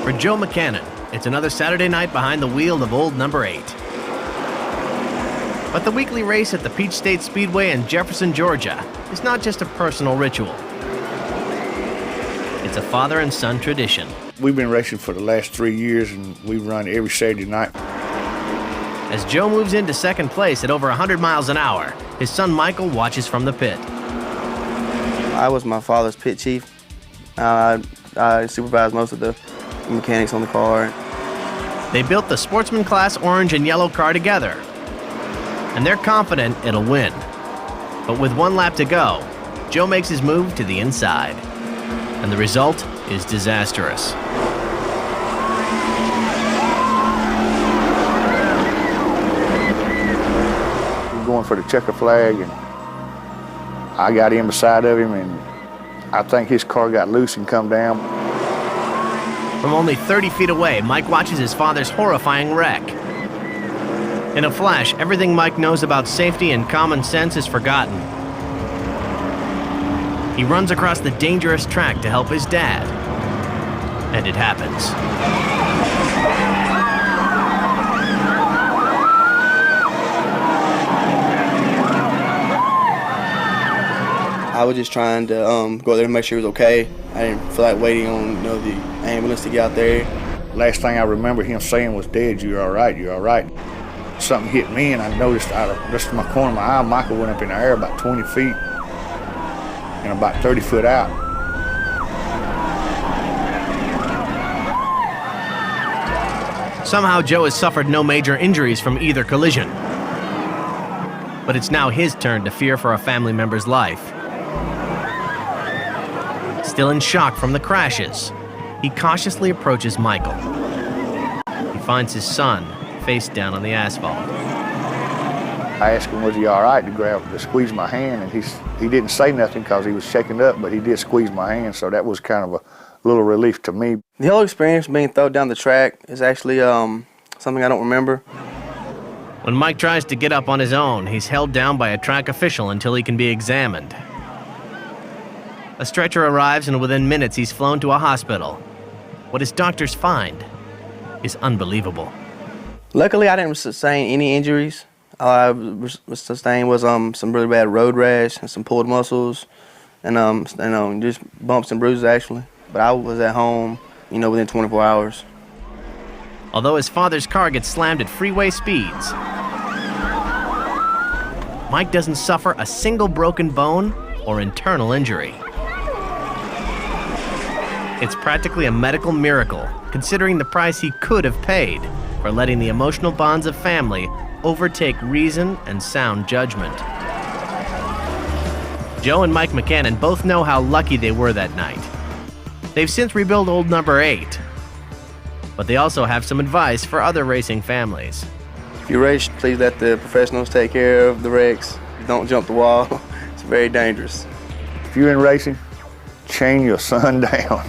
For Joe Mccannon, it's another Saturday night behind the wheel of old number 8. But the weekly race at the Peach State Speedway in Jefferson, Georgia is not just a personal ritual. It's a father and son tradition. We've been racing for the last 3 years, and we run every Saturday night. As Joe moves into second place at over 100 miles an hour, his son Michael watches from the pit. I was my father's pit chief. I supervised most of the mechanics on the car. They built the Sportsman Class orange and yellow car together, and they're confident it'll win. But with 1 lap to go, Joe makes his move to the inside, and the result is disastrous. We're going for the checker flag, and I got in beside of him, and I think his car got loose and come down. From only 30 feet away, Mike watches his father's horrifying wreck. In a flash, everything Mike knows about safety and common sense is forgotten. He runs across the dangerous track to help his dad. And it happens. I was just trying to go there and make sure he was okay. I didn't feel like waiting on the ambulance to get out there. Last thing I remember him saying was, "Dad, you're all right, you're all right." Something hit me, and I noticed out of just my corner of my eye, Michael went up in the air about 20 feet and about 30 foot out. Somehow Joe has suffered no major injuries from either collision. But it's now his turn to fear for a family member's life. Still in shock from the crashes, he cautiously approaches Michael. He finds his son face down on the asphalt. I asked him, was he all right, to squeeze my hand, and he didn't say nothing because he was shaking up, but he did squeeze my hand, so that was kind of a little relief to me. The whole experience being thrown down the track is actually something I don't remember. When Mike tries to get up on his own, he's held down by a track official until he can be examined. A stretcher arrives, and within minutes he's flown to a hospital. What his doctors find is unbelievable. Luckily, I didn't sustain any injuries. All I sustained was some really bad road rash and some pulled muscles, and just bumps and bruises actually. But I was at home, within 24 hours. Although his father's car gets slammed at freeway speeds, Mike doesn't suffer a single broken bone or internal injury. It's practically a medical miracle, considering the price he could have paid for letting the emotional bonds of family overtake reason and sound judgment. Joe and Mike Mccannon both know how lucky they were that night. They've since rebuilt old number 8, but they also have some advice for other racing families. If you race, please let the professionals take care of the wrecks. Don't jump the wall. It's very dangerous. If you're in racing, chain your son down.